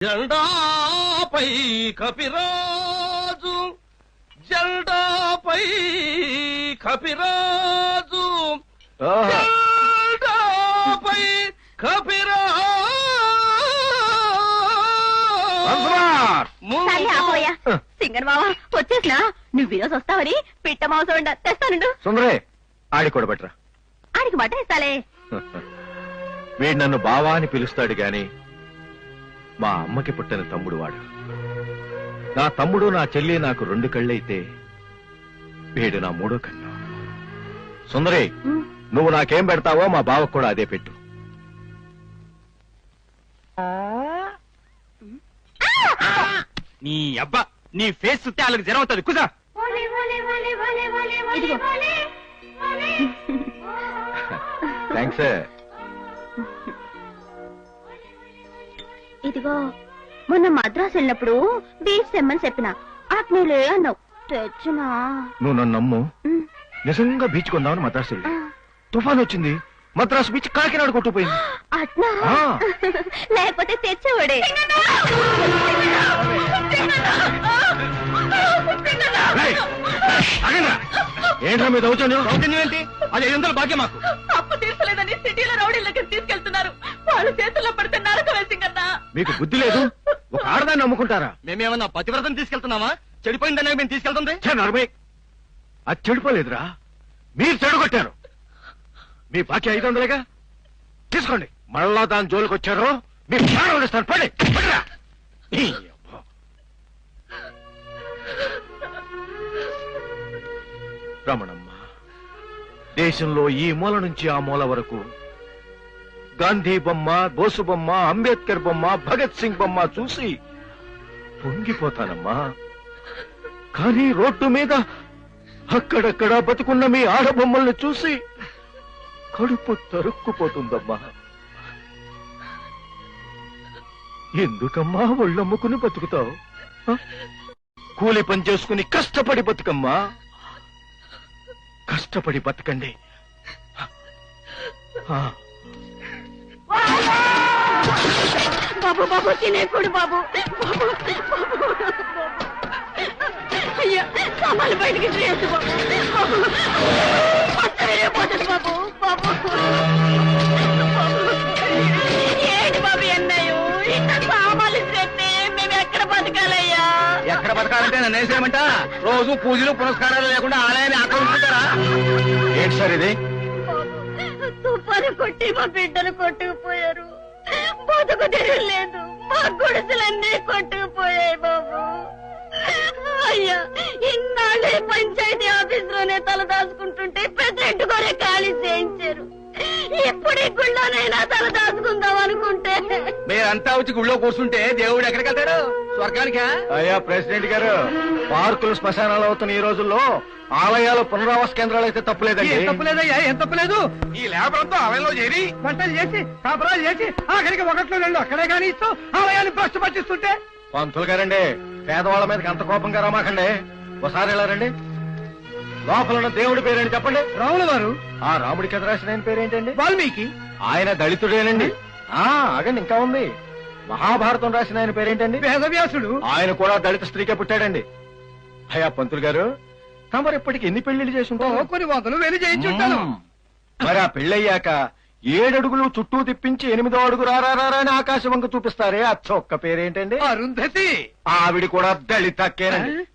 జెండాపై కపిరాజు జెండాపై కపిరాజు జెండాపై Kapiraju singer మావా వచ్చేసినా నువ్వు ఈరోజు వస్తావని పిట్ట మాంసం తెస్తానుండు. సుందరే ఆడి కూడా బట్రా. ఆడికి మటన్ ఇస్తాలే. వీడు నన్ను బావా అని పిలుస్తాడు గాని మా అమ్మకి పుట్టిన తమ్ముడు వాడు. నా తమ్ముడు నా చెల్లి నాకు రెండు కళ్ళైతే వీడు నా మూడో కన్ను. సుందరే నువ్వు నాకేం పెడతావో మా బావకు కూడా అదే పెట్టు. నీ అబ్బా నీ ఫేస్ చూస్తే వాళ్ళకి జ్వరం అవుతుంది. కుసా థ్యాంక్స్. ఇదిగో మొన్న మద్రాసు వెళ్ళినప్పుడు బీచ్ తెమ్మని చెప్పిన అట్నేలే అన్నావు తెచ్చినా. నువ్వు నన్ను నమ్ము. నిజంగా బీచ్ కొందామని మద్రాసు వెళ్ళి తుఫాన్ వచ్చింది. మద్రాసు బీచ్ కాకినాడ కొట్టుకుపోయింది. అట్నా లేకపోతే తెచ్చేవాడే. ఏంట్రా మీ దౌర్జన్యం? దౌర్జన్యం ఏంటి? అది 500 భాగ్యం మాకు. అప్పు తీర్చలేదని సిటీలో రౌడీలకి తీసుకెళ్తున్నారు. వాళ్ళు చేతుల్లో పడితే నరక వేసింగన్నా. మీకు బుద్ధి లేదు. ఒక ఆడదాన్ని నమ్ముకుంటారా? మేమేమన్నా పతివ్రతం తీసుకెళ్తున్నామా? చెడిపోయిందనే మేము తీసుకెళ్తుంది. అది చెడిపోలేదురా, మీరు చెడగొట్టారు. మీ బాకీ 500గా తీసుకోండి. మళ్ళా దాని జోలికి వచ్చారు మీ ప్రాణం ఇస్తాను. పడి పడిరా. రమణమ్మ, దేశంలో ఈ మూల నుంచి ఆ మూల వరకు గాంధీ బొమ్మ, బోసు బొమ్మ, అంబేద్కర్ బొమ్మ, భగత్ సింగ్ బొమ్మ చూసి పొంగిపోతానమ్మా. కానీ రోడ్డు మీద అక్కడక్కడ బతుకున్న మీ ఆడబొమ్మల్ని చూసి కడుపు తరుక్కుపోతుందమ్మా. ఎందుకమ్మా ఒళ్ళమ్ముకుని బతుకుతావు? కూలి పని చేసుకుని కష్టపడి బతుకమ్మా. కష్టపడి బతకండి. బాబు బాబు తినేకుడు బాబు. అయ్యా సామాన్లు బయటికి చేయొద్దు బాబు. పోతుంది బాబు. బాబు ఏంటి బాబు ఎన్నయ్యో ఇంత సామాన్లు చేస్తే మేము ఎక్కడ బతకాలయ్యా? ఎక్కడ బతకాలంటే నన్ను వేసేయమంట. రోజు పూజలు పునస్కారాలు లేకుండా ఆలయాన్ని ఆక్రమించుకుంటారా? ఏంటి సార్ ఇది? తుఫాను కొట్టి మా బిడ్డలు కొట్టుకుపోయారు. బతుకు తెరలేదు. మా గుడిసెలన్నీ కొట్టుకుపోయాయి బాబు. అయ్యా ఇన్నాళ్ళు పంచాయతీ ఆఫీస్ లోనే తల దాచుకుంటుంటే ప్రెసిడెంట్ కూడా ఖాళీ చేయించారు. ఇప్పుడు ఈ గుళ్ళోనైనా తల దాచుకుందాం అనుకుంటే మీరంతా వచ్చి గుళ్ళో కూర్చుంటే దేవుడు ఎక్కడికి వెళ్తాడు? స్వర్గానికా? అయ్యా ప్రెసిడెంట్ గారు, పార్కులు శ్మశానాలు అవుతున్న ఈ రోజుల్లో ఆలయాలు పునరావాస కేంద్రాలు అయితే తప్పులేదండి. తప్పులేదయ్యా, ఏం తప్పులేదు. ఈ లేబర్ అంతా ఆలయంలో చేరి వంటలు చేసి కాపురాలు చేసి ఆఖరికి 1-2 అక్కడే కానీ ఇస్తూ ఆలయాన్ని భ్రష్టు పట్టిస్తుంటే. పంతులు గారండి, పేదవాళ్ళ మీదకి అంత కోపంగా రమాకండి. ఒకసారి ఇలా రండి. లోపల ఉన్న దేవుడి పేరేంటి చెప్పండి? రాముల వారు. ఆ రాముడికి ఎదురు రాసిన ఆయన పేరేంటండి? వాల్మీకి. ఆయన దళితుడేనండి. అగండి ఇంకా ఉంది. మహాభారతం రాసిన ఆయన పేరేంటండి? వేదవ్యాసుడు. ఆయన కూడా దళిత స్త్రీకే పుట్టాడండి. అయ్యా పంతులు గారు, తమరు ఇప్పటికి ఎన్ని పెళ్లిళ్ళు చేసి ఉంటారు? కొన్ని 100 వేలు చేయించుంటాను. మరి ఆ పెళ్ళయ్యాక 7 అడుగులు చుట్టూ తిప్పించి 8వ అడుగు రారాని ఆకాశం వంక చూపిస్తారే, అచ్చొక్క పేరేంటండి? అరుంధతి. ఆవిడ కూడా దళితక్కేనండి.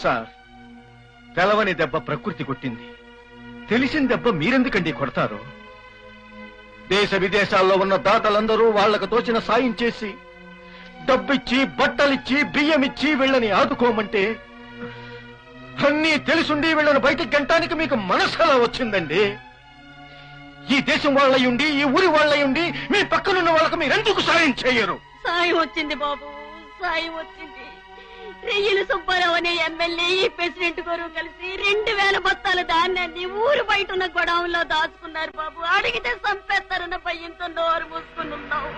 సార్, తెలవని దెబ్బ ప్రకృతి కొట్టింది. తెలిసిన దెబ్బ మీరెందుకండి కొడతారు? దేశ విదేశాల్లో ఉన్న దాతలందరూ వాళ్లకు తోచిన సాయం చేసి డబ్బిచ్చి బట్టలిచ్చి బియ్యమిచ్చి వీళ్ళని ఆదుకోమంటే అన్నీ తెలుసుండి వీళ్ళని బయటికి గంటానికి మీకు మనసులా వచ్చిందండి. ఈ దేశం వాళ్ళయుండి ఈ ఊరి వాళ్ళయుండి మీ పక్కనున్న వాళ్ళకు మీరెందుకు సాయం చేయరు? సాయం వచ్చింది బాబు, సాయం వచ్చింది. రెయ్యలు సుబ్బారావు అనే ఎమ్మెల్యే ఈ ప్రెసిడెంట్ గారు కలిసి 2000 బస్తాల ధాన్యాన్ని ఊరు బయట ఉన్న గొడవంలో దాచుకున్నారు బాబు. అడిగితే చంపేస్తారన్న భయంతో నోరు మూసుకుని ఉన్నావు.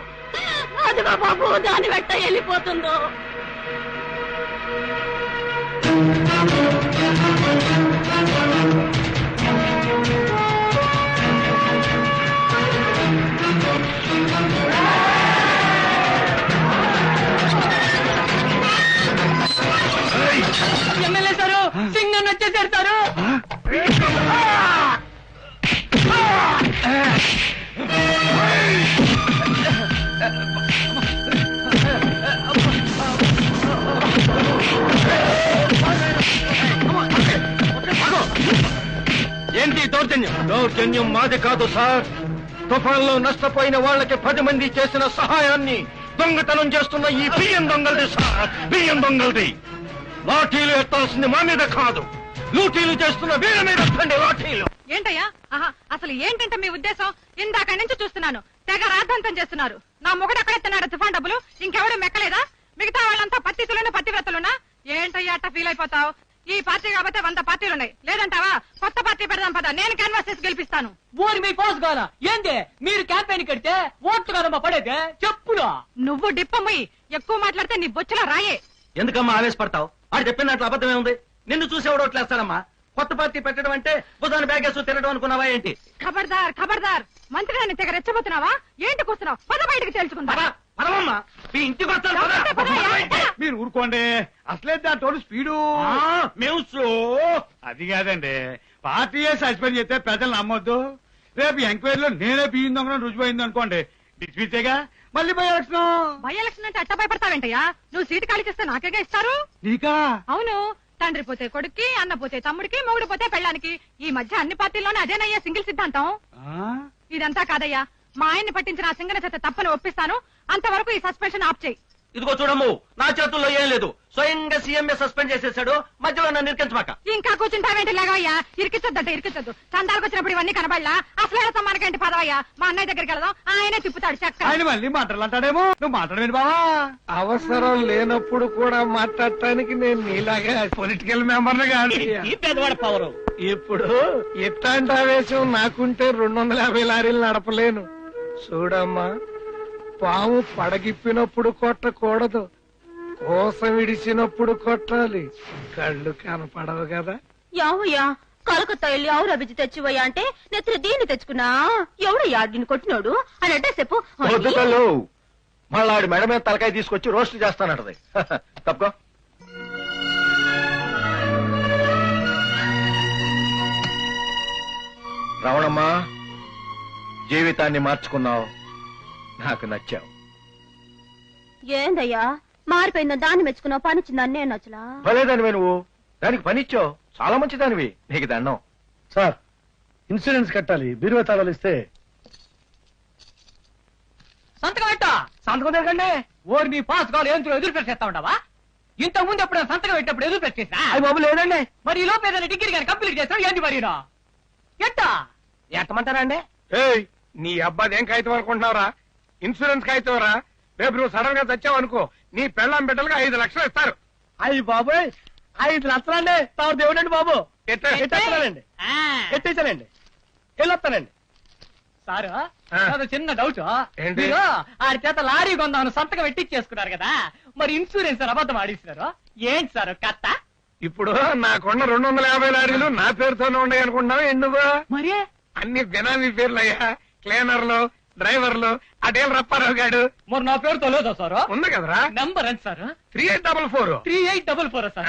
అదిగో బాబు దాని వెంట వెళ్ళిపోతుందో. నన్ను వచ్చేసారు సారు. ఏంటి దౌర్జన్యం? దౌర్జన్యం మాది కాదు సార్. తుఫాన్లో నష్టపోయిన వాళ్ళకి 10 మంది చేసిన సహాయాన్ని దొంగతనం చేస్తున్న ఈ బియ్యం దొంగలది సార్. బియ్యం దొంగలది. లాఠీలు ఎత్తాల్సింది మా మీద కాదు, లూటీలు చేస్తున్న వీళ్ళ మీద ఎత్తండి లాఠీలు. ఏంటయ్యా? అసలు ఏంటంటే మీ ఉద్దేశం? ఇందాక నుంచి చూస్తున్నాను, తెగ రాద్ధాంతం చేస్తున్నారు. నా మొగుడు ఎక్కడెత్తున్నాడు తుఫాన్ డబ్బులు? ఇంకెవడు మెక్కలేదా? మిగతా వాళ్ళంతా పత్తితులున్నా పత్తివ్రతలున్నా? ఏంటయ్యా అట్ట ఫీల్ అయిపోతావు? ఈ పార్టీ కాబట్టి 100 పార్టీలున్నాయి. లేదంటావా? కొత్త పార్టీ పెడదాం పద, నేను క్యాన్వాస్ చేసి గెలిపిస్తాను. ఊరి మీ పోసు కాదా ఏంది? మీరు క్యాంపెయిన్ కడితే ఓట్లు కదమ్మా పడేదే. చెప్పురా. నువ్వు డిప్పమ్మి ఎక్కువ మాట్లాడితే నీ బొచ్చులో రాయే. ఎందుకమ్మా ఆవేశపడతావు? వాడు చెప్పిన దాంట్లో అబద్ధమే ఉంది. నిన్ను చూసేవాడు ఓట్లేస్తాడమ్మా. కొత్త పార్టీ పెట్టడం అంటే భుజాన్ని బ్యాగేసు తిరగడం అనుకున్నావా ఏంటి? ఖబర్దార్ ఖబర్దార్. మంత్రి గారిని తెగ రెచ్చబోతున్నావా? ఏంటి కూర్చున్నావు? పద బయటకు తెలుసుకుందా. పదవమ్మా, మీ ఇంటికి వస్తాను పద. మీరు ఊరుకోండి, అసలే దాంట్లో స్పీడు మేము స్లో. అది కాదండి, పార్టీయే సస్పెండ్ చేస్తే ప్రజలు నమ్మొద్దు. రేపు ఎంక్వైరీలో నేనే బియ్యం దొంగను రుజువైంది అనుకోండి, డిస్మిస్సేగా. మళ్ళీ బై ఎలక్షన్ అంటే అట్ట భయపడతావేంటయ్యా? నువ్వు సీటు ఖాళీ చేస్తే నాకేగా ఇస్తారు. నీకా? అవును, తండ్రి పోతే కొడుక్కి, అన్న పోతే తమ్ముడికి, మొగుడు పోతే పెళ్ళానికి. ఈ మధ్య అన్ని పార్టీల్లోనే అదేనయ్యా సింగిల్ సిద్ధాంతం. ఇదంతా కాదయ్యా, మా ఆయన్ని పట్టించిన ఆ సింగన చేత తప్పని ఒప్పిస్తాను. అంతవరకు ఈ సస్పెన్షన్ ఆఫ్ చేయి. ఇదిగో చూడము, నా చేతుల్లో ఏం లేదు. స్వయంగా సీఎంఏ సస్పెండ్ చేసేసాడు. మధ్యలో నన్ను ఇరికించమాక. ఇంకా కూర్చుంటావేంటి? లేవయ్యా, ఇరికిచ్చొద్దంటే ఇరికిచ్చొద్దు. చందాలకు వచ్చినప్పుడు ఇవన్నీ కనబడలా. అసలు సమ్మానకేంటి పదవయ్యా, మా అన్నయ్య దగ్గరికి వెళదాం, ఆయనే తిప్పుతాడు చక్క. ఆయన మళ్ళీ మాటలు అంటాడేమో. నువ్వు మాట్లాడమేంటి బావా? అవసరం లేనప్పుడు కూడా మాట్లాడటానికి నేను నీలాగా పొలిటికల్ మెంబర్ని కాదు. పెద్దవాడు పవరు. ఇప్పుడు ఇట్లాంటి ఆవేశం నాకుంటే 250 లారీలు నడపలేను. చూడమ్మా, పాము పడగిప్పినప్పుడు కొట్టకూడదు, కోసం విడిచినప్పుడు కొట్టాలి. కళ్ళు కనపడవు కదా. యావయ్యా, కలకత్తా వెళ్ళి ఆవురు అభిజి తెచ్చివయ్యా అంటే నెత్తి దీన్ని తెచ్చుకున్నా. ఎవడయ్యా నిన్ను కొట్టినోడు అని అంటే చెప్పు. మళ్ళీ ఆడి మెడ మీద తలకాయ తీసుకొచ్చి రోస్ట్ చేస్తానంటది. తప్పుకో. రావణమ్మా, జీవితాన్ని మార్చుకున్నావు, నాకు నచ్చావు. ఏందయ్యా మారిపోయిందా? దాన్ని మెచ్చుకున్నావు, పనిచ్చిందని నేను నచ్చలా. భలేదానివే నువ్వు, దానికి పనిచ్చావు. చాలా మంచిదానివి, నీకు దండం. సార్, ఇన్సూరెన్స్ కట్టాలి, బీరువా తాళాలు ఇస్తే. సంతకం పెట్టా. సంతకం తిరగండి. ఓరి నీ పాస్ కావాలి ఏంటో ఎదురు పెట్టేస్తా ఉండవా? ఇంతకు ముందు ఎప్పుడైనా సంతకం పెట్టినప్పుడు ఎదురు పెట్టేసా? అయ్యి బాబు లేదండి. మరి ఈ లోపు ఏదైనా డిగ్రీ కానీ కంప్లీట్ చేస్తావు ఏంటి? మరి ఎట్టా ఎట్టమంటారా అండి? నీ అబ్బాదేం కాగితం అనుకుంటున్నావురా? ఇన్సూరెన్స్ కాగితం రా. రేపు నువ్వు సడన్ గా తెచ్చావు అనుకో, నీ పెళ్ళాం బిడ్డలుగా 5 లక్షలు ఇస్తారు. అయ్యి బాబోయ్, 5 లక్షలండి. తావు దేవుడండి బాబు. ఎట్టేస్తానండి, ఎట్టేసానండి, వెళ్ళొస్తానండి. సారు, నాదో చిన్న డౌట్. ఏంటి? మీరు ఆడి చేత లారీ కొందామని సంతకం పెట్టించేసుకున్నారు కదా, మరి ఇన్సూరెన్స్ అబద్ధం ఆడిస్తున్నారు ఏంటి సార్ కథ? ఇప్పుడు నాకున్న 250 లారీలు నా పేరుతోనే ఉన్నాయి అనుకుంటున్నావు ఎందుకు? మరి అన్ని బినామీ పేర్లు అయ్యా. క్లీనర్లు, డ్రైవర్లు, అటేం రప్పారావు గాడు. మరి నా పేరుతో లేదా సార్? ఉంది కదరా. నెంబర్ ఎంత సార్? 3844. 3844 సార్.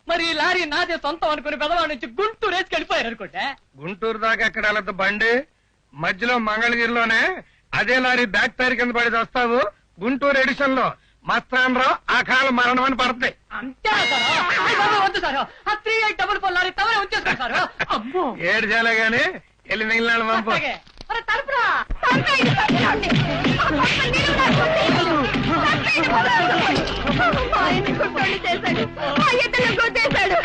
మరి ఈ లారీ నాదే సొంతం అనుకుని పెదవాడి నుంచి గుంటూరు రేసుకి వెళ్ళిపోయారు అనుకుంటే. గుంటూరు దాకా ఎక్కడ వెళ్ళదు బండి, మధ్యలో మంగళగిరిలోనే అదే లారీ బ్యాక్ టైర్ కింద పడి వస్తావు. గుంటూరు ఎడిషన్ లో మస్తాన్ రావు ఆ కాలం మరణం అని పడుతుంది. అంతే సార్. వద్దు సార్, ఆ 3844 లారీ తమరే ఉంచేసుకోండి సార్. అమ్మో, ఏడు చేయాలి గాని వెళ్ళి మిగిలిన పంపు. తలుపురా. చేశాడు, మా ఇద్దరు గుద్దేశాడు.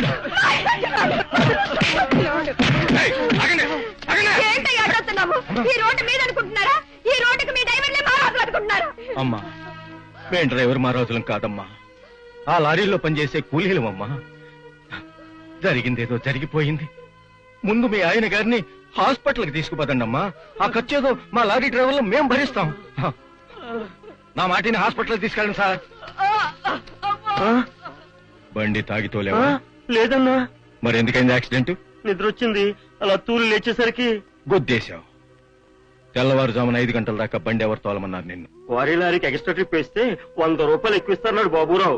ఏంటో అడుగుతున్నాము? ఈ రోడ్డు మీద అనుకుంటున్నారా? ఈ రోడ్డుకి మీ డ్రైవర్లే మా రాజులు అనుకుంటున్నారా? అమ్మా, మేం డ్రైవర్ మా రోజులం కాదమ్మా, ఆ లారీలో పనిచేసే కూలీలమమ్మా. జరిగిందేదో జరిగిపోయింది. ముందు మీ ఆయన గారిని హాస్పిటల్కి తీసుకుపోదండి అమ్మా. ఆ ఖర్చేదో మా లారీ డ్రైవర్లు మేం భరిస్తాం. నా మాటిని హాస్పిటల్కి తీసుకెళ్ళండి సార్. బండి తాగితోలేవా? లేదన్నా. మరి ఎందుకైంది యాక్సిడెంట్? నిద్ర వచ్చింది, అలా తూలు లేచేసరికి గుద్దేశావు. తెల్లవారుజామున 5 గంటల దాకా బండి ఎవరు తోలమన్నారు నిన్ను? వారి లారీకి ఎక్స్ట్రా ట్రిప్ వేస్తే 100 రూపాయలు ఎక్కువ ఇస్తాడు బాబురావు.